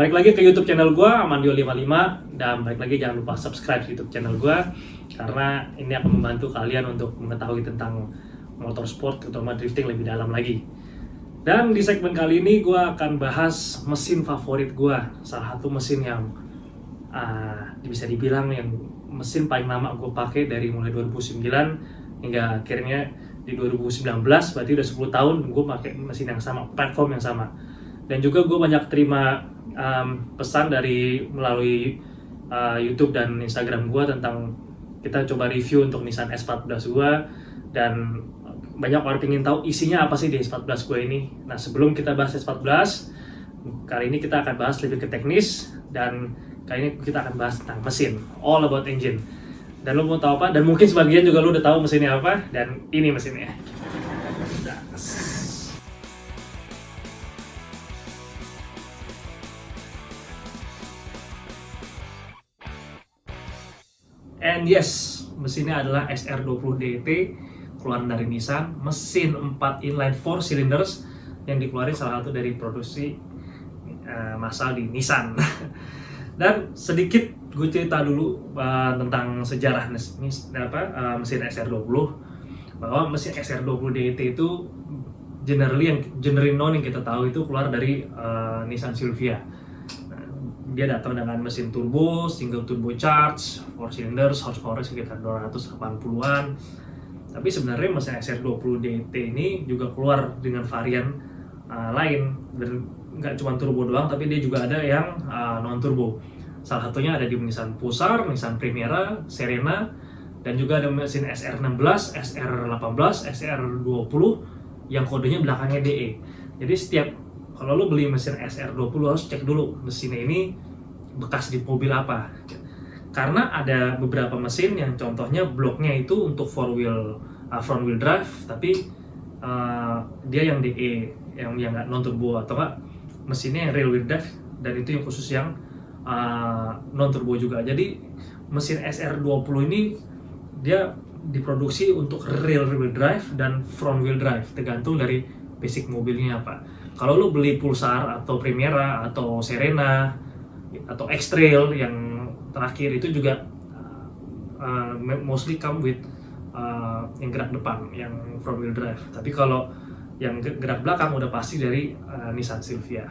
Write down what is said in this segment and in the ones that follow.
balik lagi ke YouTube channel gue, Amandio55. Dan balik lagi, jangan lupa subscribe YouTube channel gue, karena ini akan membantu kalian untuk mengetahui tentang motorsport, terutama drifting lebih dalam lagi. Dan di segmen kali ini gue akan bahas mesin favorit gue. Salah satu mesin yang bisa dibilang yang mesin paling lama gue pakai dari mulai 2009 hingga akhirnya di 2019, berarti udah 10 tahun gue pakai mesin yang sama, platform yang sama. Dan juga gue banyak terima pesan melalui YouTube dan Instagram gue tentang kita coba review untuk Nissan S14 gue, dan banyak orang ingin tahu isinya apa sih di S14 gue ini. Nah, sebelum kita bahas S14, kali ini kita akan bahas lebih ke teknis, dan kali ini kita akan bahas tentang mesin, all about engine. Dan lo mau tahu apa? Dan mungkin sebagian juga lo udah tahu mesinnya apa, dan ini mesinnya. And yes, mesinnya adalah SR20 DT, keluaran dari Nissan, mesin 4 inline 4 cylinders yang dikeluarin salah satu dari produksi massal di Nissan. Dan sedikit gue cerita dulu tentang sejarah mesin SR20, bahwa mesin SR20 DT itu generally known yang kita tahu itu keluar dari Nissan Silvia. Dia datang dengan mesin turbo, single turbo charge, 4 cylinders, horsepower sekitar 280-an. Tapi sebenarnya mesin SR20 DT ini juga keluar dengan varian lain, dan nggak cuma turbo doang, tapi dia juga ada yang non turbo. Salah satunya ada di Nissan Pulsar, Nissan Primera, Serena, dan juga ada mesin SR16, SR18, SR20 yang kodenya belakangnya DE. Jadi kalau lo beli mesin SR20 harus cek dulu mesinnya ini bekas di mobil apa. Karena ada beberapa mesin yang contohnya bloknya itu untuk front wheel drive, tapi dia yang DE, yang nggak non turbo, atau nggak mesinnya yang rear wheel drive, dan itu yang khusus yang non turbo juga. Jadi mesin SR20 ini dia diproduksi untuk rear wheel drive dan front wheel drive, tergantung dari basic mobilnya apa. Kalau lo beli Pulsar atau Primera atau Serena atau X-Trail yang terakhir itu juga mostly come with yang gerak depan, yang front wheel drive. Tapi kalau yang gerak belakang udah pasti dari Nissan Silvia.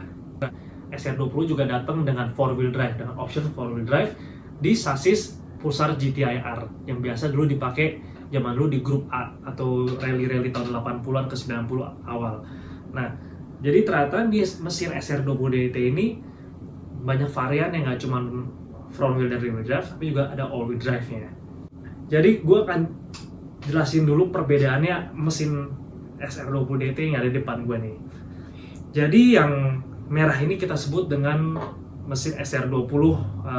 SR20 juga datang dengan 4 wheel drive, dengan option 4 wheel drive di sasis Pulsar GTI R yang biasa dulu dipakai zaman dulu di grup A atau rally-rally tahun 80-an ke 90 awal. Nah, jadi ternyata di mesin SR20 DT ini banyak varian yang nggak cuma front wheel dan rear wheel drive, tapi juga ada all wheel drive-nya. Jadi gue akan jelasin dulu perbedaannya mesin SR20 DT yang ada di depan gue nih. Jadi yang merah ini kita sebut dengan mesin SR20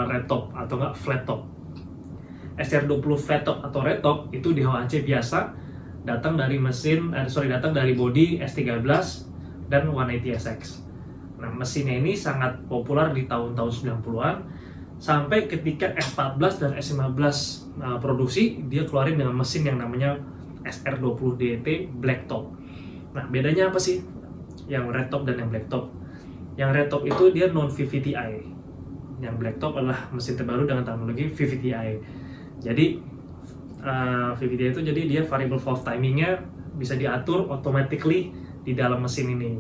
red top atau nggak flat top. SR20 flat top atau red top itu di HWC biasa datang dari bodi S13 dan 180SX. Nah, mesinnya ini sangat populer di tahun-tahun 90-an sampai ketika S14 dan S15 produksi, dia keluarin dengan mesin yang namanya SR20 DT black top. Nah, bedanya apa sih yang red top dan yang black top? Yang red top itu dia non VVTi. Yang black top adalah mesin terbaru dengan teknologi VVTi. Jadi VVTi itu jadi dia variable valve timingnya bisa diatur automatically di dalam mesin ini.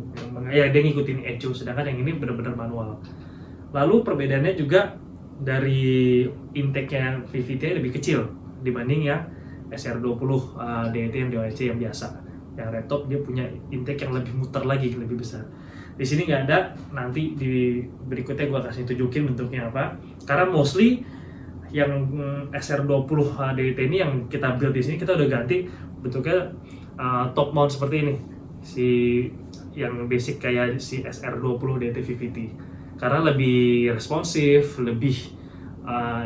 Ya, dia ngikutin ECU, sedangkan yang ini benar-benar manual. Lalu perbedaannya juga dari intake-nya VVTi lebih kecil dibanding yang SR20 DT yang DOHC yang biasa. Yang red top dia punya intake yang lebih muter lagi, lebih besar. Di sini nggak ada, nanti di berikutnya gue kasih tunjukin bentuknya apa. Karena mostly yang SR20 DT ini yang kita build di sini, kita udah ganti bentuknya top mount seperti ini. Yang basic kayak si SR20 DT VVT. Karena lebih responsif, lebih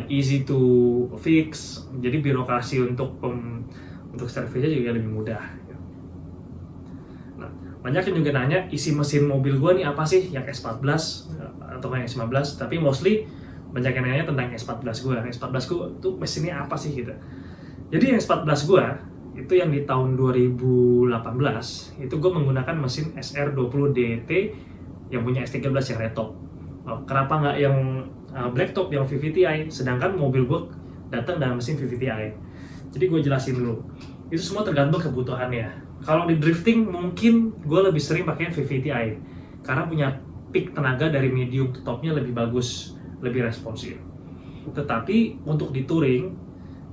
easy to fix. Jadi birokrasi untuk servisnya juga lebih mudah. Nah, banyak yang juga nanya isi mesin mobil gue nih apa sih, yang S14 atau yang S15, tapi mostly banyak yang nanya tentang S14 gue. S14 gue tuh mesinnya apa sih gitu. Jadi yang S14 gue itu yang di tahun 2018 itu gue menggunakan mesin SR20 DT yang punya S13 yang red top. kenapa nggak yang blacktop, yang VVTi, sedangkan mobil gue datang dengan mesin VVTi. Jadi gue jelasin dulu, itu semua tergantung kebutuhannya. Kalau di drifting mungkin gue lebih sering pakai VVTi karena punya peak tenaga dari medium ke topnya lebih bagus, lebih responsif. Tetapi untuk di touring,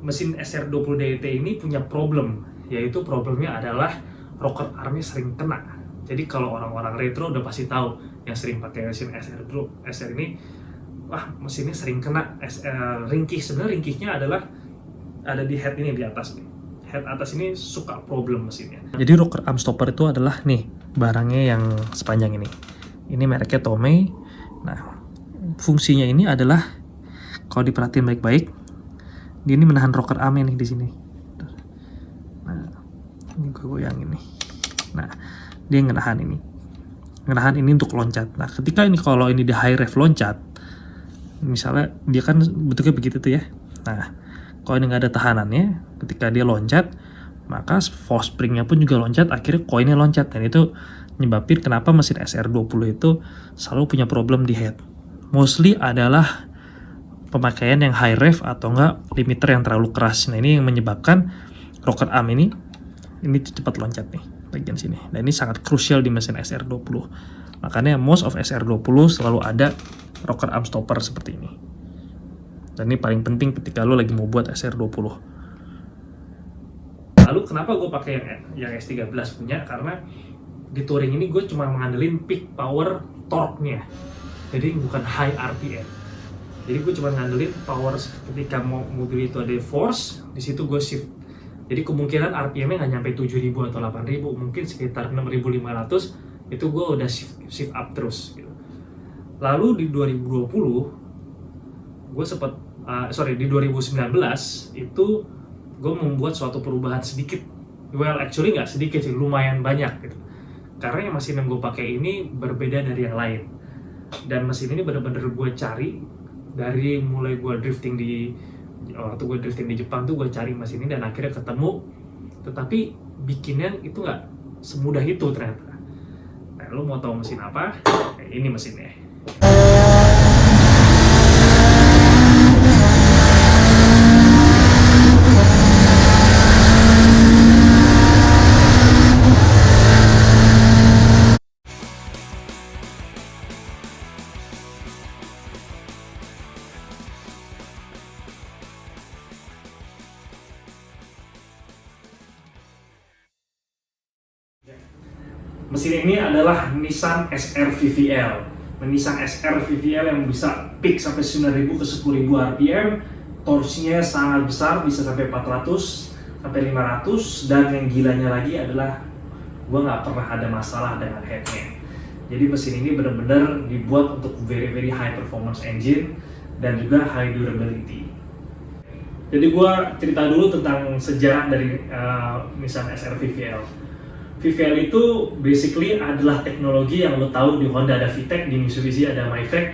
mesin SR20 DET ini punya problem, yaitu problemnya adalah rocker armnya sering kena. Jadi kalau orang-orang retro udah pasti tahu yang sering pakai mesin SR ini, wah mesinnya sering kena ringkih. Sebenarnya ringkihnya adalah ada di head ini, di atas nih. Head atas ini suka problem mesinnya. Jadi rocker arm stopper itu adalah nih barangnya yang sepanjang ini. Ini mereknya Tomei. Nah, fungsinya ini adalah kalau diperhatiin baik-baik, dia ini menahan rocker armnya nih di sini. Nah, ini gue goyangin nih. Nah, dia ngenahan ini untuk loncat. Nah, ketika ini kalau ini di high rev loncat, misalnya dia kan bentuknya begitu tuh ya. Nah, kalau ini nggak ada tahanannya, ketika dia loncat, maka force springnya pun juga loncat, akhirnya koinnya loncat. Dan itu nyebabin kenapa mesin SR20 itu selalu punya problem di head. Mostly adalah pemakaian yang high rev atau enggak limiter yang terlalu keras. Nah, ini yang menyebabkan rocker arm ini cepat loncat nih bagian sini. Nah, ini sangat krusial di mesin SR20. Makanya most of SR20 selalu ada rocker arm stopper seperti ini. Dan ini paling penting ketika lo lagi mau buat SR20. Lalu kenapa gue pakai yang S13 punya? Karena di touring ini gue cuma mengandelin peak power torque-nya. Jadi bukan high RPM. Jadi gue cuma ngandelin power ketika mobil itu ada force, di situ gue shift. Jadi kemungkinan RPM-nya nggak nyampe 7.000 atau 8.000, mungkin sekitar 6.500, itu gue udah shift up terus gitu. Lalu di 2020 gue di 2019 itu gue membuat suatu perubahan sedikit. Well, actually nggak sedikit sih, lumayan banyak gitu. Karena yang mesin yang gue pakai ini berbeda dari yang lain. Dan mesin ini bener-bener gue cari dari mulai gue drifting waktu gue drifting di Jepang tuh gue cari mesin ini dan akhirnya ketemu. Tetapi bikinnya itu nggak semudah itu ternyata. Nah, lu mau tahu mesin apa? Ini mesinnya. Mesin ini adalah Nissan SR VVL. Nissan SR VVL yang bisa peak sampai 9.000 ke 10.000 RPM. Torsinya sangat besar, bisa sampai 400 sampai 500. Dan yang gilanya lagi adalah gue nggak pernah ada masalah dengan headnya. Jadi mesin ini benar-benar dibuat untuk very high performance engine dan juga high durability. Jadi gue cerita dulu tentang sejarah dari Nissan SR VVL. VVL itu basically adalah teknologi yang lo tahu di Honda ada VTEC, di Mitsubishi ada MyFrec.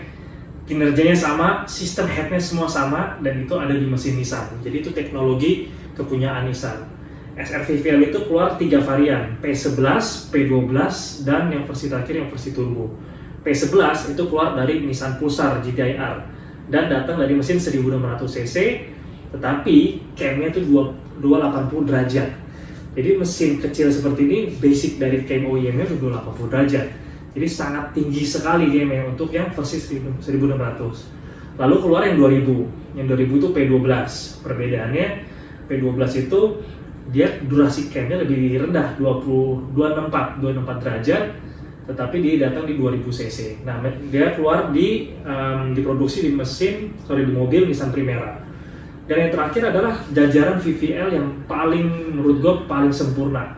Kinerjanya sama, sistem headnya semua sama, dan itu ada di mesin Nissan. Jadi itu teknologi kepunyaan Nissan. SR VVL itu keluar 3 varian, P11, P12, dan yang versi terakhir yang versi turbo. P11 itu keluar dari Nissan Pulsar GTI-R dan datang dari mesin 1600 cc, tetapi camnya itu 280 derajat. Jadi mesin kecil seperti ini basic dari cam OEM-nya 280 derajat. Jadi sangat tinggi sekali camnya untuk yang versi 1600. Lalu keluar yang 2000. Yang 2000 itu P12. Perbedaannya P12 itu dia durasi camnya lebih rendah, 264 derajat, tetapi dia datang di 2000 cc. Nah, dia keluar diproduksi di mobil Nissan Primera. Dan yang terakhir adalah jajaran VVL yang paling menurut gue paling sempurna.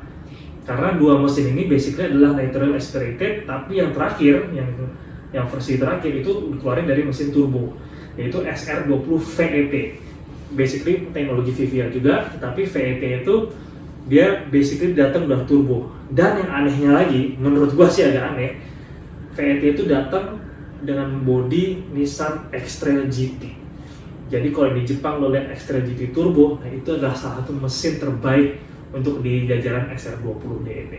Karena dua mesin ini basically adalah natural aspirated, tapi yang terakhir, yang versi terakhir itu dikeluarin dari mesin turbo, yaitu SR20 VET. Basically teknologi VVL juga, tetapi VET itu dia basically datang udah turbo. Dan yang anehnya lagi, menurut gue sih agak aneh, VET itu datang dengan bodi Nissan X-Trail GT. Jadi kalau di Jepang lo lihat X-Trail GT Turbo, nah itu adalah salah satu mesin terbaik untuk di jajaran SR20 DET.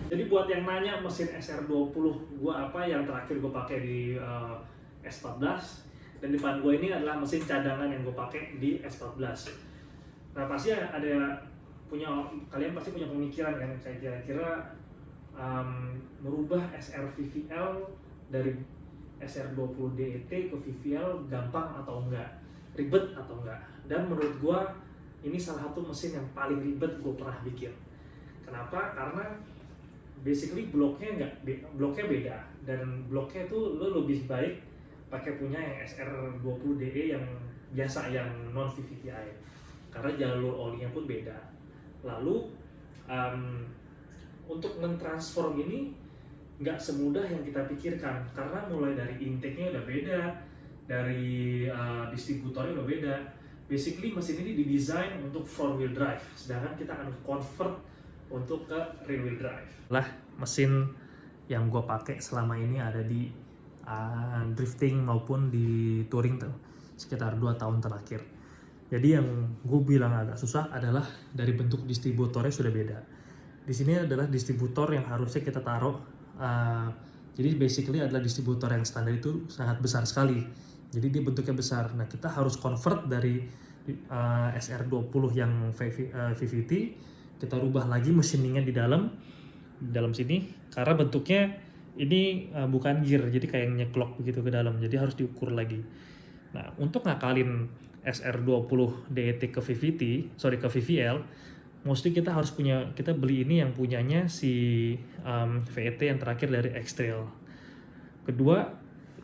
Jadi buat yang nanya mesin SR20 gua apa, yang terakhir gua pakai di S14, dan depan gue ini adalah mesin cadangan yang gue pakai di S14. Nah pasti kalian pasti punya pemikiran kan, saya kira-kira merubah SR VVL dari SR20 DET ke VVL gampang atau enggak, ribet atau enggak. Dan menurut gue ini salah satu mesin yang paling ribet gue pernah bikin. Kenapa? Karena basically bloknya beda, dan bloknya itu lo lebih baik pakai punya yang SR20DE yang biasa, yang non VVTi, karena jalur olinya pun beda. Lalu untuk mentransform ini nggak semudah yang kita pikirkan, karena mulai dari intake-nya udah beda, dari distributornya udah beda. Basically mesin ini didesain untuk front wheel drive, sedangkan kita akan convert untuk ke rear wheel drive. Lah mesin yang gue pakai selama ini ada di drifting maupun di touring sekitar 2 tahun terakhir. Jadi yang gue bilang agak susah adalah dari bentuk distributornya sudah beda. Di sini adalah distributor yang harusnya kita taruh. Jadi basically adalah distributor yang standar itu sangat besar sekali. Jadi dia bentuknya besar. Nah kita harus convert dari SR20 yang VVT, kita rubah lagi machiningnya di dalam sini, karena bentuknya ini bukan gear, jadi kayak nyeklok begitu ke dalam, jadi harus diukur lagi. Nah untuk ngakalin SR20 DET ke VVL, mostly kita beli ini yang punyanya si VET yang terakhir dari X-Trail.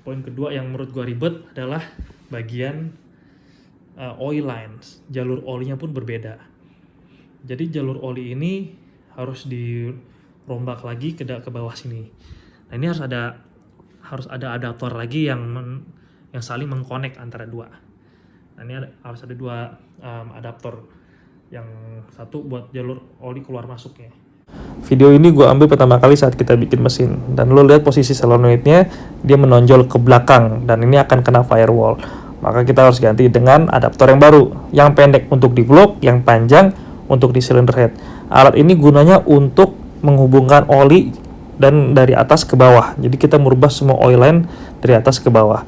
Poin kedua yang menurut gua ribet adalah bagian oil lines. Jalur olinya pun berbeda. Jadi jalur oli ini harus dirombak lagi ke bawah sini. Nah ini harus ada adaptor lagi yang saling mengkonek antara dua. Nah ini harus ada dua adaptor, yang satu buat jalur oli keluar masuknya. Video ini gue ambil pertama kali saat kita bikin mesin, dan lo lihat posisi solenoidnya dia menonjol ke belakang, dan ini akan kena firewall. Maka kita harus ganti dengan adaptor yang baru, yang pendek untuk di blok, yang panjang untuk di cylinder head. Alat ini gunanya untuk menghubungkan oli dan dari atas ke bawah. Jadi kita merubah semua oil line dari atas ke bawah.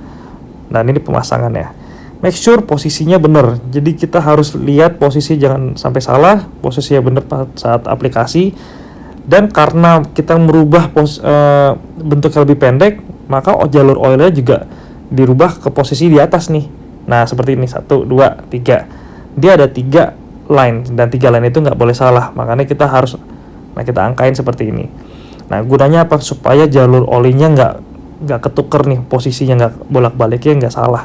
Nah ini pemasangannya. Make sure posisinya benar. Jadi kita harus lihat posisi, jangan sampai salah. Posisinya benar saat aplikasi. Dan karena kita merubah bentuknya lebih pendek, maka jalur oilnya juga dirubah ke posisi di atas nih. Nah seperti ini, 1, 2, 3. Dia ada 3 line, dan 3 line itu nggak boleh salah. Makanya kita angkain seperti ini. Nah gunanya apa? Supaya jalur olinya nggak ketuker nih, posisinya nggak bolak-baliknya nggak salah.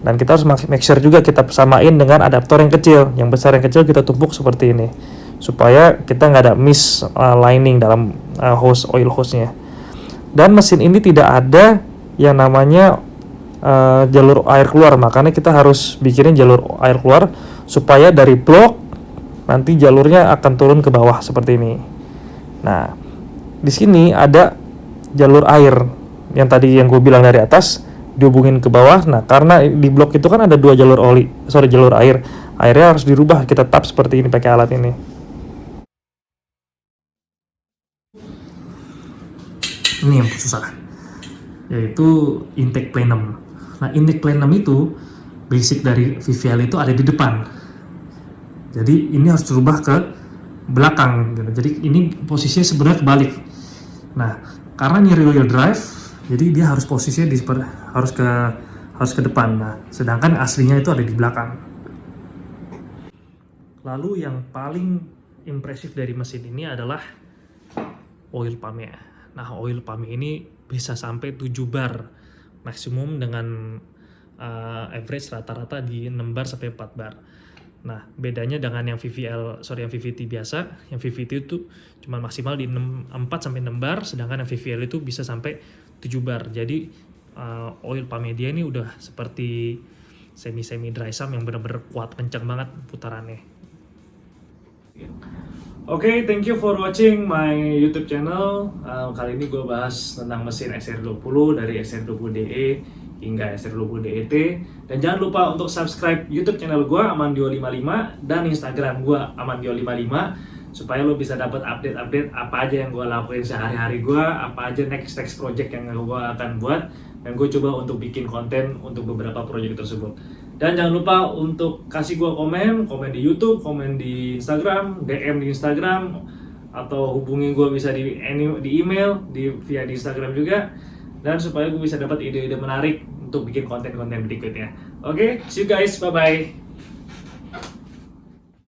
Dan kita harus make sure juga kita samain dengan adaptor yang kecil. Yang besar yang kecil kita tumpuk seperti ini, supaya kita nggak ada mislining dalam oil hose-nya. Dan mesin ini tidak ada yang namanya jalur air keluar, makanya kita harus bikinin jalur air keluar supaya dari blok nanti jalurnya akan turun ke bawah seperti ini. Nah di sini ada jalur air yang tadi yang gue bilang dari atas dihubungin ke bawah. Nah karena di blok itu kan ada 2 jalur jalur air, airnya harus dirubah, kita tap seperti ini pakai alat ini. Ini yang susah, yaitu intake plenum. Nah intake plenum itu basic dari VVL itu ada di depan, jadi ini harus dirubah ke belakang gitu. Jadi ini posisinya sebenarnya kebalik. Nah karena ini rear wheel drive, jadi dia harus posisinya harus ke depan. Nah sedangkan aslinya itu ada di belakang. Lalu yang paling impresif dari mesin ini adalah oil pumpnya. Nah oil pump ini bisa sampai 7 bar maksimum, dengan average rata-rata di 6 bar sampai 4 bar. Nah bedanya dengan yang VVT biasa, yang VVT itu cuma maksimal di 4 sampai 6 bar, sedangkan yang VVL itu bisa sampai 7 bar. Jadi oil pumpnya dia ini udah seperti semi dry sump yang benar-benar kuat, kencang banget putarannya. Oke, thank you for watching my YouTube channel. Kali ini gue bahas tentang mesin SR20 dari SR20DE hingga SR20 DET. Dan jangan lupa untuk subscribe YouTube channel gue Amandio55 dan Instagram gue Amandio55, supaya lo bisa dapat update apa aja yang gue lakuin sehari-hari gue, apa aja next project yang gue akan buat. dan gue coba untuk bikin konten untuk beberapa proyek tersebut. Dan jangan lupa untuk kasih gue komen di YouTube, komen di Instagram, DM di Instagram, atau hubungi gue bisa di email, via di Instagram juga, dan supaya gue bisa dapat ide-ide menarik untuk bikin konten-konten berikutnya. Oke, see you guys, bye-bye.